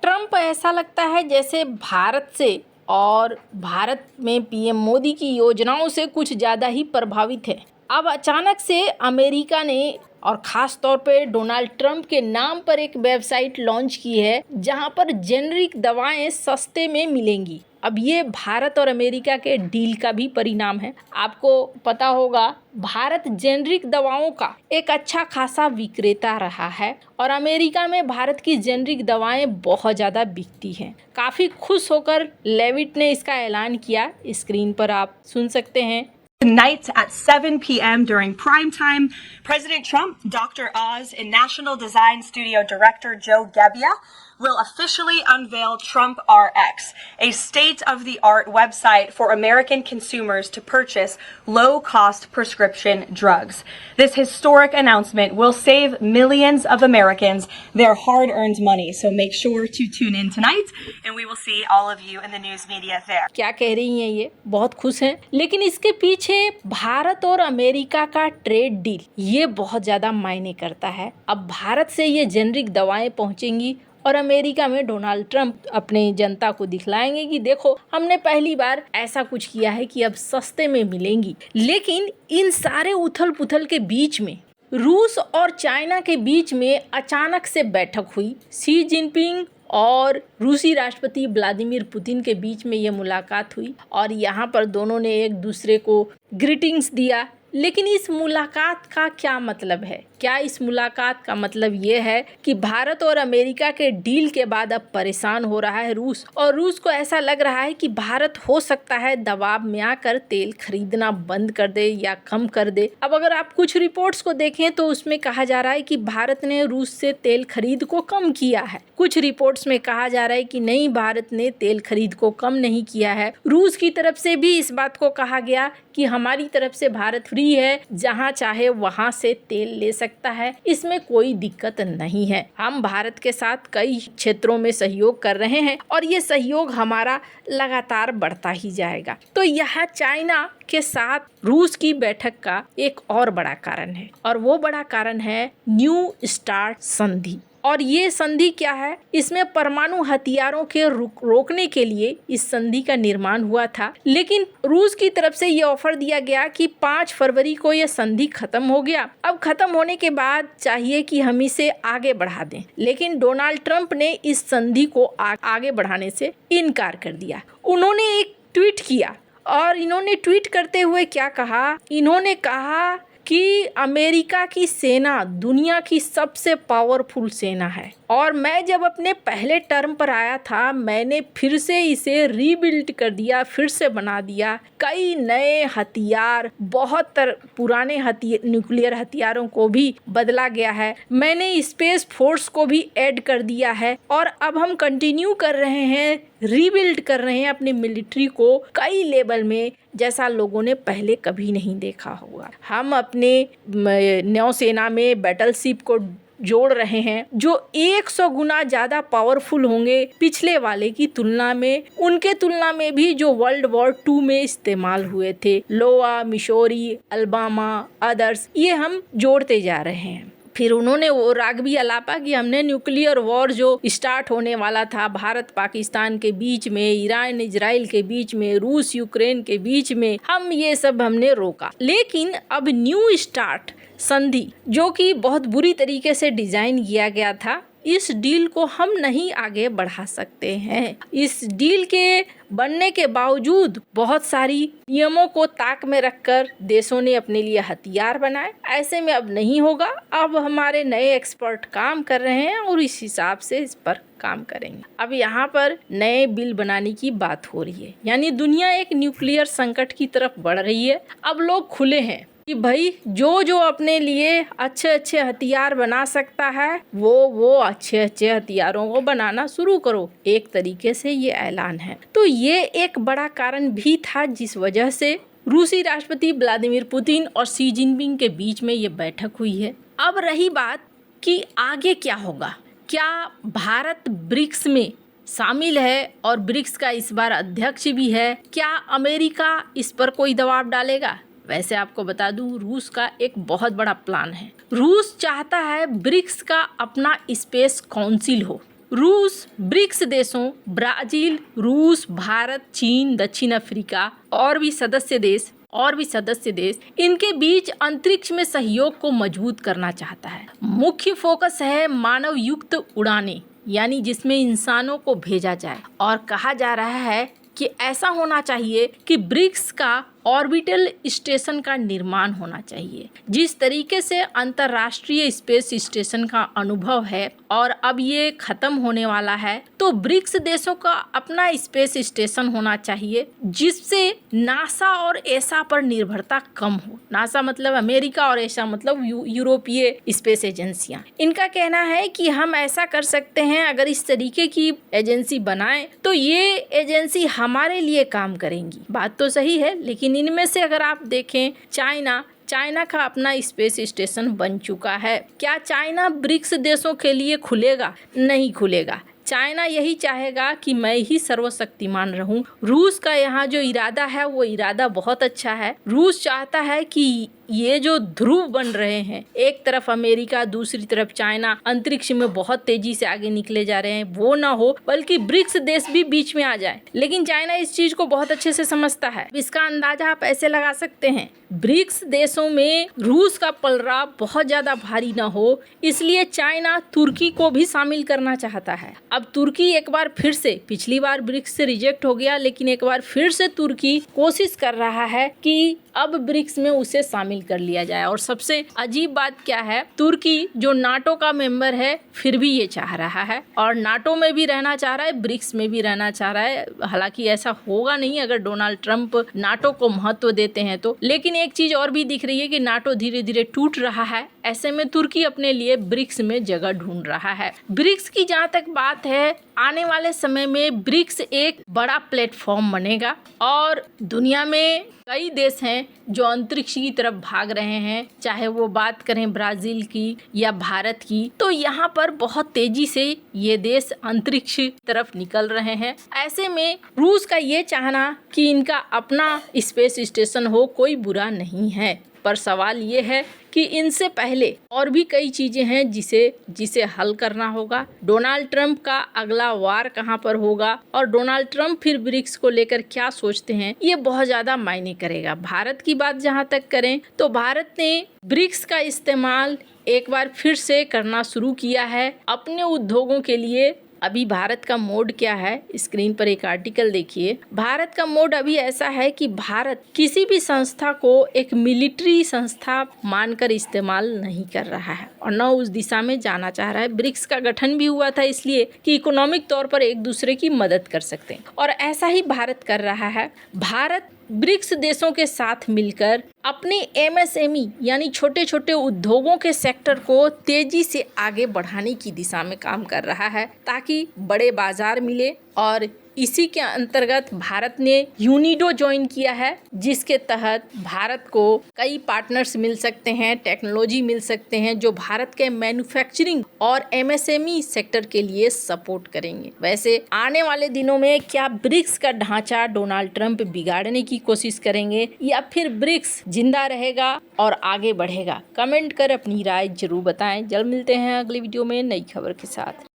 Trump ऐसा लगता है जैसे भारत से और भारत में पीएम मोदी की योजनाओं से कुछ ज़्यादा ही प्रभावित है। अब अचानक से अमेरिका ने और ख़ास तौर पे डोनाल्ड ट्रंप के नाम पर एक वेबसाइट लॉन्च की है जहां पर जेनरिक दवाएं सस्ते में मिलेंगी। अब ये भारत और अमेरिका के डील का भी परिणाम है। आपको पता होगा भारत जेनरिक दवाओं का एक अच्छा खासा विक्रेता रहा है और अमेरिका में भारत की जेनरिक दवाएं बहुत ज़्यादा बिकती हैं। काफ़ी खुश होकर लेविट ने इसका ऐलान किया। स्क्रीन पर आप सुन सकते हैं। Tonight at 7 p.m. during prime time, President Trump, Dr. Oz, and National Design Studio Director Joe Gebbia will officially unveil Trump RX, a state-of-the-art website for American consumers to purchase low-cost prescription drugs. This historic announcement will save millions of Americans their hard-earned money, so make sure to tune in tonight, and we will see all of you in the news media there. क्या कह रही हैं ये? बहुत खुश हैं, लेकिन इसके पीछे भारत और अमेरिका का ट्रेड डील ये बहुत ज़्यादा मायने करता है। अब भारत से ये जेनरिक दवाएं पहुंचेंगी और अमेरिका में डोनाल्ड ट्रंप अपने जनता को दिखलाएंगे कि देखो हमने पहली बार ऐसा कुछ किया है कि अब सस्ते में मिलेंगी। लेकिन इन सारे उथल पुथल के बीच में रूस और चाइना के बीच में अचानक से बैठक हुई। शी जिनपिंग और रूसी राष्ट्रपति व्लादिमीर पुतिन के बीच में ये मुलाकात हुई और यहाँ पर दोनों ने एक दूसरे को ग्रीटिंग्स दिया। लेकिन इस मुलाकात का क्या मतलब है? क्या इस मुलाकात का मतलब ये है कि भारत और अमेरिका के डील के बाद अब परेशान हो रहा है रूस, और रूस को ऐसा लग रहा है कि भारत हो सकता है दबाव में आकर तेल खरीदना बंद कर दे या कम कर दे। अब अगर आप कुछ रिपोर्ट्स को देखें तो उसमें कहा जा रहा है कि भारत ने रूस से तेल खरीद को कम किया है। कुछ रिपोर्ट्स में कहा जा रहा है कि नहीं, भारत ने तेल खरीद को कम नहीं किया है। रूस की तरफ से भी इस बात को कहा गया कि हमारी तरफ से भारत फ्री है, जहां चाहे वहां से तेल ले सकता है, इसमें कोई दिक्कत नहीं है। हम भारत के साथ कई क्षेत्रों में सहयोग कर रहे हैं और ये सहयोग हमारा लगातार बढ़ता ही जाएगा। तो यह चाइना के साथ रूस की बैठक का एक और बड़ा कारण है और वो बड़ा कारण है न्यू स्टार्ट संधि। और ये संधि क्या है? इसमें परमाणु हथियारों के रोकने के लिए इस संधि का निर्माण हुआ था, लेकिन रूस की तरफ से ये ऑफर दिया गया कि 5 फरवरी को ये संधि खत्म हो गया। अब खत्म होने के बाद चाहिए कि हम इसे आगे बढ़ा दें, लेकिन डोनाल्ड ट्रंप ने इस संधि को आगे बढ़ाने से इनकार कर दिया। उन्होंने एक ट्वीट किया और इन्होंने ट्वीट करते हुए क्या कहा? इन्होंने कहा कि अमेरिका की सेना दुनिया की सबसे पावरफुल सेना है और मैं जब अपने पहले टर्म पर आया था मैंने फिर से इसे रीबिल्ड कर दिया, फिर से बना दिया। कई नए हथियार, बहुत पुराने न्यूक्लियर हथियारों को भी बदला गया है। मैंने स्पेस फोर्स को भी ऐड कर दिया है और अब हम कंटिन्यू कर रहे हैं, रीबिल्ड कर रहे हैं अपनी मिलिट्री को कई लेवल में, जैसा लोगों ने पहले कभी नहीं देखा होगा। हम अपने नौसेना में बैटलशिप को जोड़ रहे हैं जो 100 गुना ज़्यादा पावरफुल होंगे पिछले वाले की तुलना में, उनके तुलना में भी जो वर्ल्ड वॉर 2 में इस्तेमाल हुए थे। लोआ, मिशोरी, अलबामा, अदर्स, ये हम जोड़ते जा रहे हैं। फिर उन्होंने वो राग भी अलापा कि हमने न्यूक्लियर वॉर जो स्टार्ट होने वाला था भारत पाकिस्तान के बीच में, ईरान इजराइल के बीच में, रूस यूक्रेन के बीच में, हमने रोका। लेकिन अब न्यू स्टार्ट संधि जो कि बहुत बुरी तरीके से डिजाइन किया गया था, इस डील को हम नहीं आगे बढ़ा सकते हैं। इस डील के बनने के बावजूद बहुत सारी नियमों को ताक में रखकर देशों ने अपने लिए हथियार बनाए। ऐसे में अब नहीं होगा। अब हमारे नए एक्सपर्ट काम कर रहे हैं और इस हिसाब से इस पर काम करेंगे। अब यहाँ पर नए बिल बनाने की बात हो रही है, यानी दुनिया एक न्यूक्लियर संकट की तरफ बढ़ रही है। अब लोग खुले हैं कि भाई जो अपने लिए अच्छे अच्छे हथियार बना सकता है वो अच्छे अच्छे हथियारों को बनाना शुरू करो। एक तरीके से ये ऐलान है। तो ये एक बड़ा कारण भी था जिस वजह से रूसी राष्ट्रपति व्लादिमीर पुतिन और शी जिनपिंग के बीच में ये बैठक हुई है। अब रही बात कि आगे क्या होगा। क्या भारत ब्रिक्स में शामिल है और ब्रिक्स का इस बार अध्यक्ष भी है? क्या अमेरिका इस पर कोई दबाव डालेगा? वैसे आपको बता दूं, रूस का एक बहुत बड़ा प्लान है। रूस चाहता है ब्रिक्स का अपना स्पेस काउंसिल हो। रूस ब्रिक्स देशों ब्राजील, रूस, भारत, चीन, दक्षिण अफ्रीका और भी सदस्य देश इनके बीच अंतरिक्ष में सहयोग को मजबूत करना चाहता है। मुख्य फोकस है मानव युक्त उड़ानें, यानी जिसमें इंसानों को भेजा जाए, और कहा जा रहा है कि ऐसा होना चाहिए कि ब्रिक्स का ऑर्बिटल स्टेशन का निर्माण होना चाहिए। जिस तरीके से अंतर्राष्ट्रीय स्पेस स्टेशन का अनुभव है और अब ये खत्म होने वाला है, तो ब्रिक्स देशों का अपना स्पेस स्टेशन होना चाहिए जिससे नासा और एसा पर निर्भरता कम हो। नासा मतलब अमेरिका और एसा मतलब यूरोपीय स्पेस एजेंसियां। इनका कहना है कि हम ऐसा कर सकते हैं, अगर इस तरीके की एजेंसी बनाएं तो ये एजेंसी हमारे लिए काम करेंगी। बात तो सही है, लेकिन इनमें से अगर आप देखें चाइना का अपना स्पेस स्टेशन बन चुका है। क्या चाइना ब्रिक्स देशों के लिए खुलेगा? नहीं खुलेगा। चाइना यही चाहेगा कि मैं ही सर्वशक्तिमान रहूं। रूस का यहाँ जो इरादा है वो इरादा बहुत अच्छा है। रूस चाहता है कि ये जो ध्रुव बन रहे हैं, एक तरफ अमेरिका, दूसरी तरफ चाइना अंतरिक्ष में बहुत तेजी से आगे निकले जा रहे हैं, वो ना हो, बल्कि ब्रिक्स देश भी बीच में आ जाए। लेकिन चाइना इस चीज को बहुत अच्छे से समझता है। इसका अंदाजा आप ऐसे लगा सकते हैं, ब्रिक्स देशों में रूस का पलड़ा बहुत ज्यादा भारी ना हो, इसलिए चाइना तुर्की को भी शामिल करना चाहता है। अब तुर्की एक बार फिर से, पिछली बार ब्रिक्स से रिजेक्ट हो गया, लेकिन एक बार फिर से तुर्की कोशिश कर रहा है कि अब ब्रिक्स में उसे शामिल कर लिया जाए। और सबसे अजीब बात क्या है, तुर्की जो नाटो का मेंबर है फिर भी ये चाह रहा है, और नाटो में भी रहना चाह रहा है, ब्रिक्स में भी रहना चाह रहा है। हालांकि ऐसा होगा नहीं अगर डोनाल्ड ट्रंप नाटो को महत्व देते हैं तो। लेकिन एक चीज और भी दिख रही है कि नाटो धीरे धीरे टूट रहा है, ऐसे में तुर्की अपने लिए ब्रिक्स में जगह ढूंढ रहा है। ब्रिक्स की जहाँ तक बात है, आने वाले समय में ब्रिक्स एक बड़ा प्लेटफॉर्म बनेगा और दुनिया में कई देश हैं जो अंतरिक्ष की तरफ भाग रहे हैं, चाहे वो बात करें ब्राजील की या भारत की, तो यहाँ पर बहुत तेजी से ये देश अंतरिक्ष तरफ निकल रहे हैं। ऐसे में रूस का ये चाहना कि इनका अपना स्पेस स्टेशन हो कोई बुरा नहीं है, पर सवाल ये है कि इनसे पहले और भी कई चीजें हैं जिसे हल करना होगा। डोनाल्ड ट्रंप का अगला वार कहां पर होगा और डोनाल्ड ट्रंप फिर ब्रिक्स को लेकर क्या सोचते हैं, ये बहुत ज्यादा मायने करेगा। भारत की बात जहां तक करें तो भारत ने ब्रिक्स का इस्तेमाल एक बार फिर से करना शुरू किया है अपने उद्योगों के लिए। अभी भारत का मोड क्या है, स्क्रीन पर एक आर्टिकल देखिए। भारत का मोड अभी ऐसा है कि भारत किसी भी संस्था को एक मिलिट्री संस्था मानकर इस्तेमाल नहीं कर रहा है और न उस दिशा में जाना चाह रहा है। ब्रिक्स का गठन भी हुआ था इसलिए कि इकोनॉमिक तौर पर एक दूसरे की मदद कर सकते हैं, और ऐसा ही भारत कर रहा है। भारत ब्रिक्स देशों के साथ मिलकर अपने MSME यानी छोटे छोटे उद्योगों के सेक्टर को तेजी से आगे बढ़ाने की दिशा में काम कर रहा है ताकि बड़े बाजार मिले, और इसी के अंतर्गत भारत ने यूनिडो ज्वाइन किया है, जिसके तहत भारत को कई पार्टनर्स मिल सकते हैं, टेक्नोलॉजी मिल सकते हैं जो भारत के मैन्युफैक्चरिंग और MSME सेक्टर के लिए सपोर्ट करेंगे। वैसे आने वाले दिनों में क्या ब्रिक्स का ढांचा डोनाल्ड ट्रंप बिगाड़ने की कोशिश करेंगे या फिर ब्रिक्स जिंदा रहेगा और आगे बढ़ेगा? कमेंट कर अपनी राय जरूर बताएं। जल्द मिलते हैं अगली वीडियो में नई खबर के साथ।